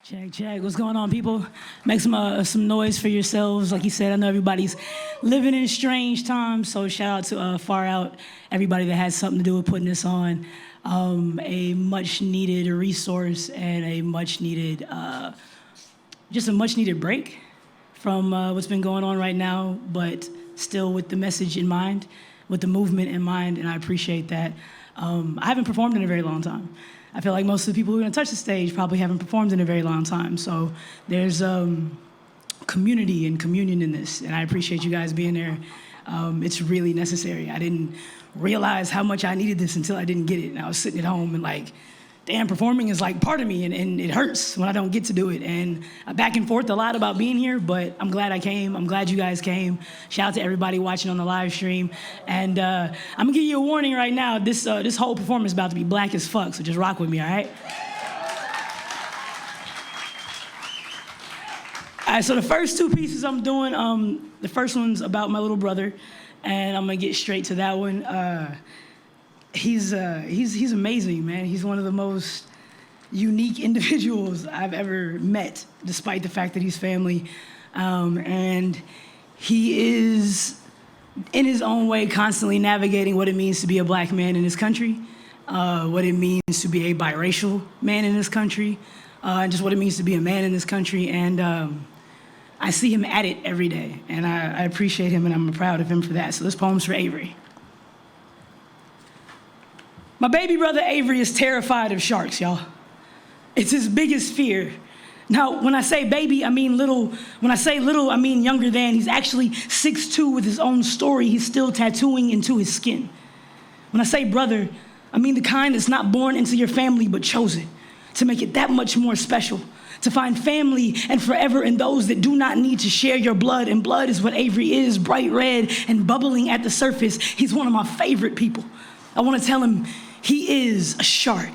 Check, check. What's going on, people? Make some noise for yourselves. Like you said, I know everybody's living in strange times, so shout out to Far Out, everybody that has something to do with putting this on. A much-needed resource and a much-needed, just a much-needed break from what's been going on right now, but still with the message in mind, with the movement in mind, and I appreciate that. I haven't performed in a very long time. I feel like most of the people who are gonna touch the stage probably haven't performed in a very long time. So there's community and communion in this, and I appreciate you guys being there. It's really necessary. I didn't realize how much I needed this until I didn't get it. And I was sitting at home and like, damn, performing is like part of me, and it hurts when I don't get to do it. And I back and forth a lot about being here, but I'm glad I came. I'm glad you guys came. Shout out to everybody watching on the live stream. And I'm gonna give you a warning right now. This whole performance is about to be black as fuck, so just rock with me, all right? All right, so the first two pieces I'm doing, the first one's about my little brother, and I'm gonna get straight to that one. He's amazing, man. He's one of the most unique individuals I've ever met, despite the fact that he's family. And he is, in his own way, constantly navigating what it means to be a black man in this country, what it means to be a biracial man in this country, and just what it means to be a man in this country. And I see him at it every day, and I appreciate him, and I'm proud of him for that. So this poem's for Avery. My baby brother Avery is terrified of sharks, y'all. It's his biggest fear. Now, when I say baby, I mean little. When I say little, I mean younger than. He's actually 6'2" with his own story he's still tattooing into his skin. When I say brother, I mean the kind that's not born into your family but chosen to make it that much more special, to find family and forever in those that do not need to share your blood. And blood is what Avery is, bright red and bubbling at the surface. He's one of my favorite people. I want to tell him he is a shark.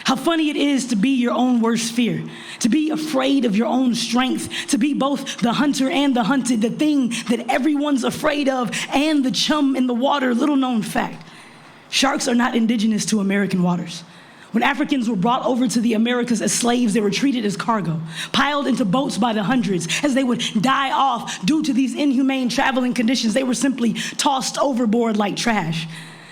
How funny it is to be your own worst fear, to be afraid of your own strength, to be both the hunter and the hunted, the thing that everyone's afraid of, and the chum in the water. Little known fact, sharks are not indigenous to American waters. When Africans were brought over to the Americas as slaves, they were treated as cargo, piled into boats by the hundreds. As they would die off due to these inhumane traveling conditions, they were simply tossed overboard like trash.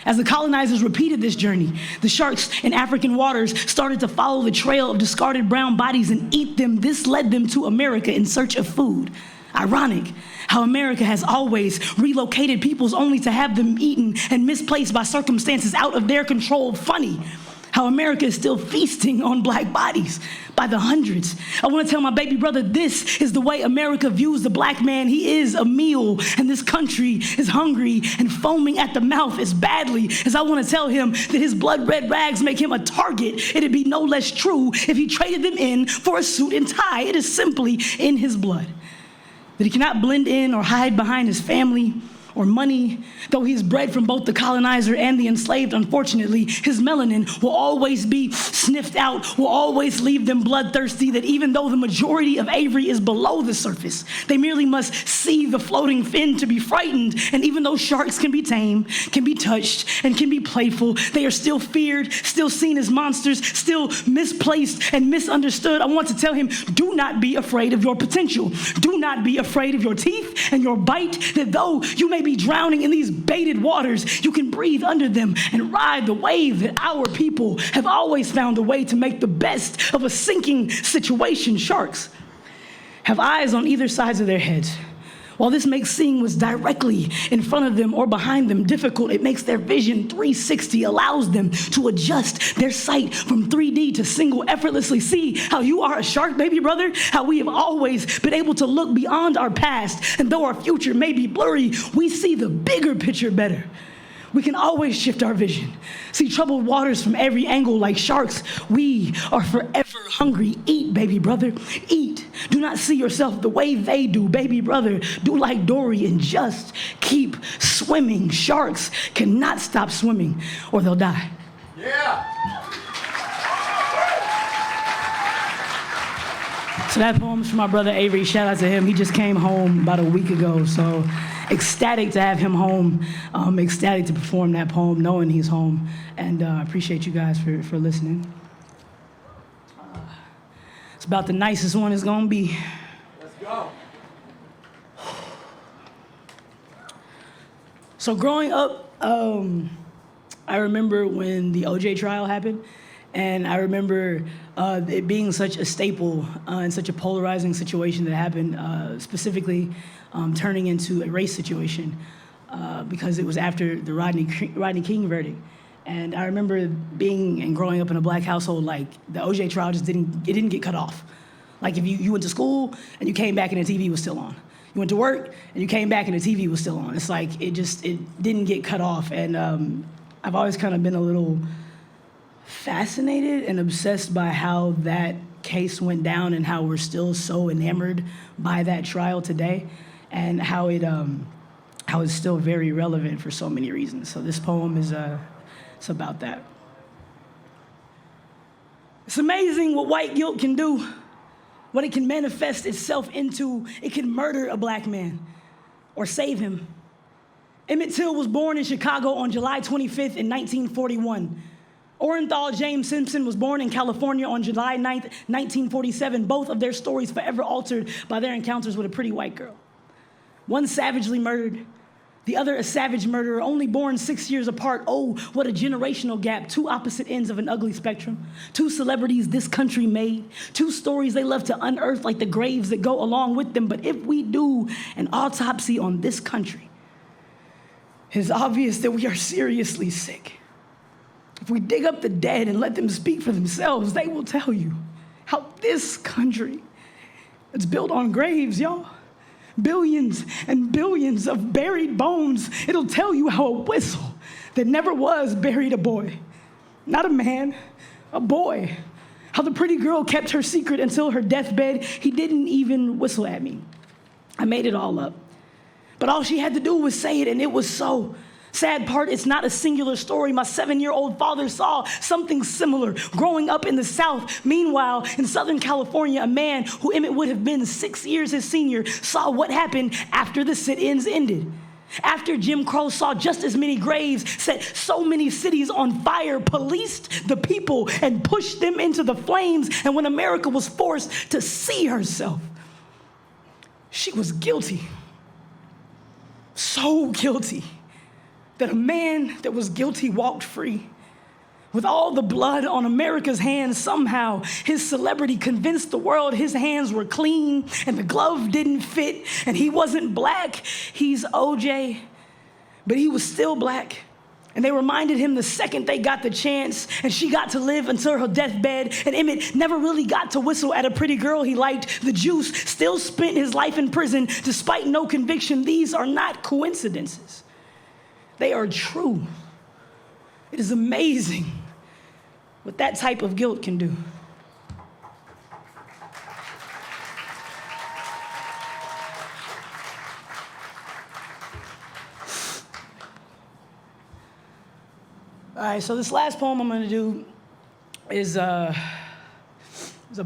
As the colonizers repeated this journey, the sharks in African waters started to follow the trail of discarded brown bodies and eat them. This led them to America in search of food. Ironic how America has always relocated peoples only to have them eaten and misplaced by circumstances out of their control. Funny how America is still feasting on black bodies by the hundreds. I want to tell my baby brother, this is the way America views the black man. He is a meal, and this country is hungry and foaming at the mouth as badly as I want to tell him that his blood red rags make him a target. It'd be no less true if he traded them in for a suit and tie. It is simply in his blood that he cannot blend in or hide behind his family or money. Though he is bred from both the colonizer and the enslaved, unfortunately, his melanin will always be sniffed out, will always leave them bloodthirsty, that even though the majority of Avery is below the surface, they merely must see the floating fin to be frightened. And even though sharks can be tamed, can be touched, and can be playful, they are still feared, still seen as monsters, still misplaced and misunderstood. I want to tell him, do not be afraid of your potential. Do not be afraid of your teeth and your bite, that though you may be drowning in these baited waters, you can breathe under them and ride the wave, that our people have always found a way to make the best of a sinking situation. Sharks have eyes on either sides of their heads. While this makes seeing what's directly in front of them or behind them difficult, it makes their vision 360, allows them to adjust their sight from 3D to single effortlessly. See how you are a shark, baby brother? How we have always been able to look beyond our past, and though our future may be blurry, we see the bigger picture better. We can always shift our vision, see troubled waters from every angle. Like sharks, we are forever hungry. Eat, baby brother, eat. Do not see yourself the way they do, baby brother. Do like Dory and just keep swimming. Sharks cannot stop swimming or they'll die. Yeah. So that poem's for my brother Avery. Shout out to him. He just came home about a week ago, so ecstatic to have him home, ecstatic to perform that poem, knowing he's home, and I appreciate you guys for listening. It's about the nicest one it's gonna be. Let's go. So growing up, I remember when the OJ trial happened, and I remember it being such a staple and such a polarizing situation that happened, specifically turning into a race situation because it was after the Rodney King verdict. And I remember being and growing up in a black household, like the OJ trial just didn't get cut off. Like if you went to school and you came back and the TV was still on. You went to work and you came back and the TV was still on. It's like it didn't get cut off. And I've always kind of been a little fascinated and obsessed by how that case went down and how we're still so enamored by that trial today and how it's still very relevant for so many reasons. So this poem is it's about that. It's amazing what white guilt can do, what it can manifest itself into. It can murder a black man or save him. Emmett Till was born in Chicago on July 25th in 1941. Orenthal James Simpson was born in California on July 9th, 1947. Both of their stories forever altered by their encounters with a pretty white girl. One savagely murdered, the other a savage murderer, only born 6 years apart. Oh, what a generational gap. Two opposite ends of an ugly spectrum. Two celebrities this country made. Two stories they love to unearth like the graves that go along with them. But if we do an autopsy on this country, it is obvious that we are seriously sick. If we dig up the dead and let them speak for themselves, they will tell you how this country is built on graves, y'all. Billions and billions of buried bones. It'll tell you how a whistle that never was buried a boy. Not a man, a boy. How the pretty girl kept her secret until her deathbed. He didn't even whistle at me. I made it all up. But all she had to do was say it, and it was so. Sad part, it's not a singular story. My 7-year-old father saw something similar growing up in the South. Meanwhile, in Southern California, a man who Emmett would have been 6 years his senior saw what happened after the sit-ins ended. After Jim Crow saw just as many graves, set so many cities on fire, policed the people and pushed them into the flames, and when America was forced to see herself, she was guilty. So guilty that a man that was guilty walked free. With all the blood on America's hands, somehow his celebrity convinced the world his hands were clean and the glove didn't fit and he wasn't black. He's OJ, but he was still black. And they reminded him the second they got the chance, and she got to live until her deathbed, and Emmett never really got to whistle at a pretty girl he liked. The juice still spent his life in prison despite no conviction. These are not coincidences. They are true. It is amazing what that type of guilt can do. All right, so this last poem I'm gonna do is a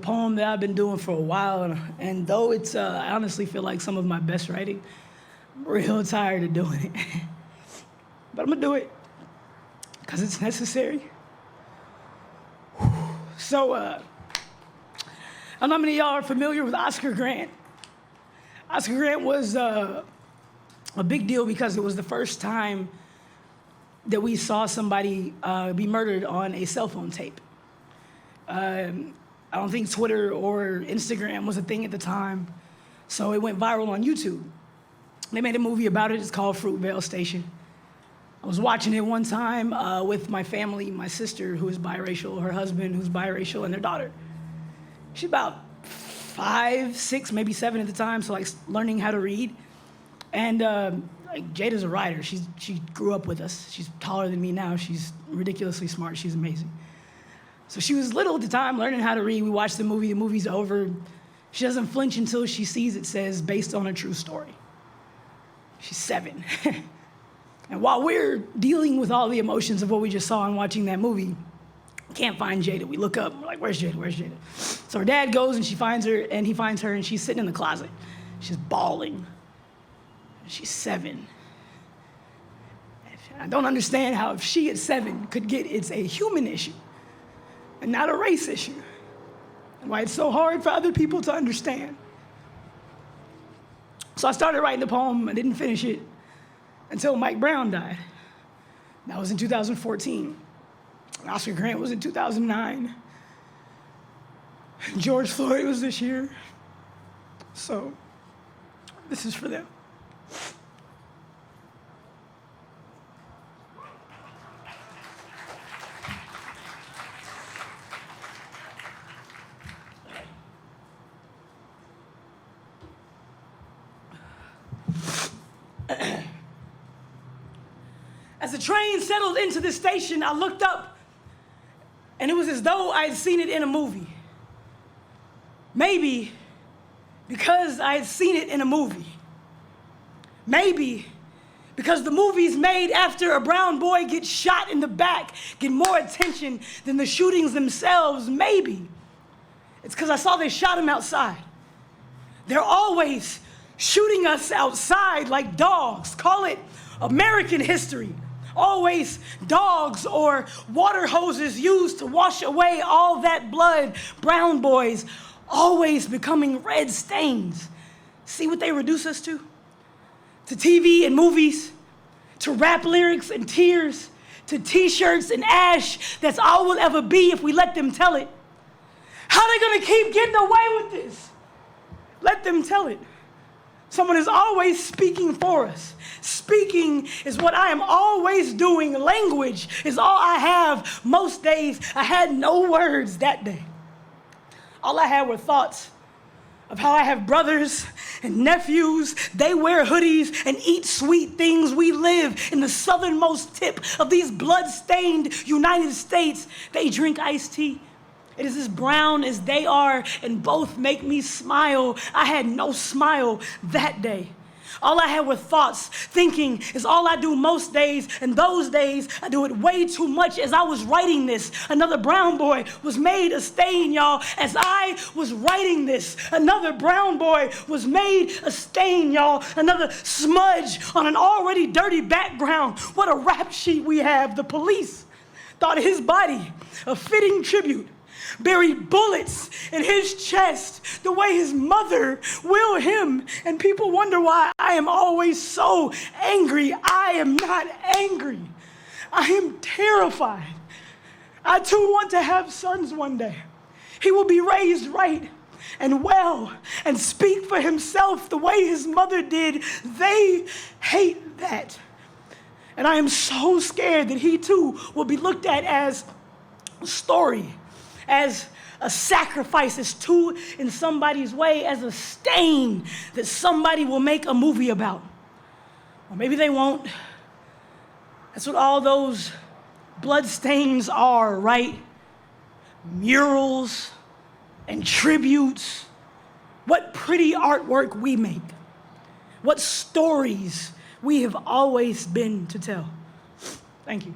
poem that I've been doing for a while, and though it's, I honestly feel like some of my best writing, I'm real tired of doing it. But I'm gonna do it because it's necessary. So, I don't know how many of y'all are familiar with Oscar Grant. Oscar Grant was a big deal because it was the first time that we saw somebody be murdered on a cell phone tape. I don't think Twitter or Instagram was a thing at the time, so it went viral on YouTube. They made a movie about it. It's called Fruitvale Station. I was watching it one time with my family, my sister, who is biracial, her husband, who's biracial, and their daughter. She's about 5, 6, maybe 7 at the time, so like learning how to read. And like Jada's a writer. She grew up with us. She's taller than me now. She's ridiculously smart. She's amazing. So she was little at the time, learning how to read. We watched the movie. The movie's over. She doesn't flinch until she sees it says, based on a true story. She's 7. And while we're dealing with all the emotions of what we just saw and watching that movie, can't find Jada. We look up, we're like, where's Jada, where's Jada? So her dad goes and he finds her, and she's sitting in the closet. She's bawling. She's 7. I don't understand how if she at 7 could get it's a human issue and not a race issue. and why it's so hard for other people to understand. So I started writing the poem. I didn't finish it until Mike Brown died. That was in 2014. Oscar Grant was in 2009. George Floyd was this year. So this is for them. As the train settled into the station, I looked up, and it was as though I had seen it in a movie. Maybe because I had seen it in a movie. Maybe because the movies made after a brown boy gets shot in the back get more attention than the shootings themselves. Maybe it's because I saw they shot him outside. They're always shooting us outside like dogs. Call it American history. Always dogs or water hoses used to wash away all that blood. Brown boys always becoming red stains. See what they reduce us to? To TV and movies, to rap lyrics and tears, to t-shirts and ash. That's all we'll ever be if we let them tell it. How are they gonna keep getting away with this? Let them tell it. Someone is always speaking for us. Speaking is what I am always doing. Language is all I have. Most days, I had no words that day. All I had were thoughts of how I have brothers and nephews. They wear hoodies and eat sweet things. We live in the southernmost tip of these blood-stained United States. They drink iced tea. It is as brown as they are, and both make me smile. I had no smile that day. All I had were thoughts. Thinking is all I do most days, and those days I do it way too much. As I was writing this, another brown boy was made a stain, y'all. As I was writing this, another brown boy was made a stain, y'all. Another smudge on an already dirty background. What a rap sheet we have. The police thought his body a fitting tribute. Buried bullets in his chest the way his mother will him. And people wonder why I am always so angry. I am not angry. I am terrified. I too want to have sons one day. He will be raised right and well and speak for himself the way his mother did. They hate that. And I am so scared that he too will be looked at as a story, as a sacrifice, as two in somebody's way, as a stain that somebody will make a movie about. Or maybe they won't. That's what all those blood stains are, right? Murals and tributes. What pretty artwork we make. What stories we have always been to tell. Thank you.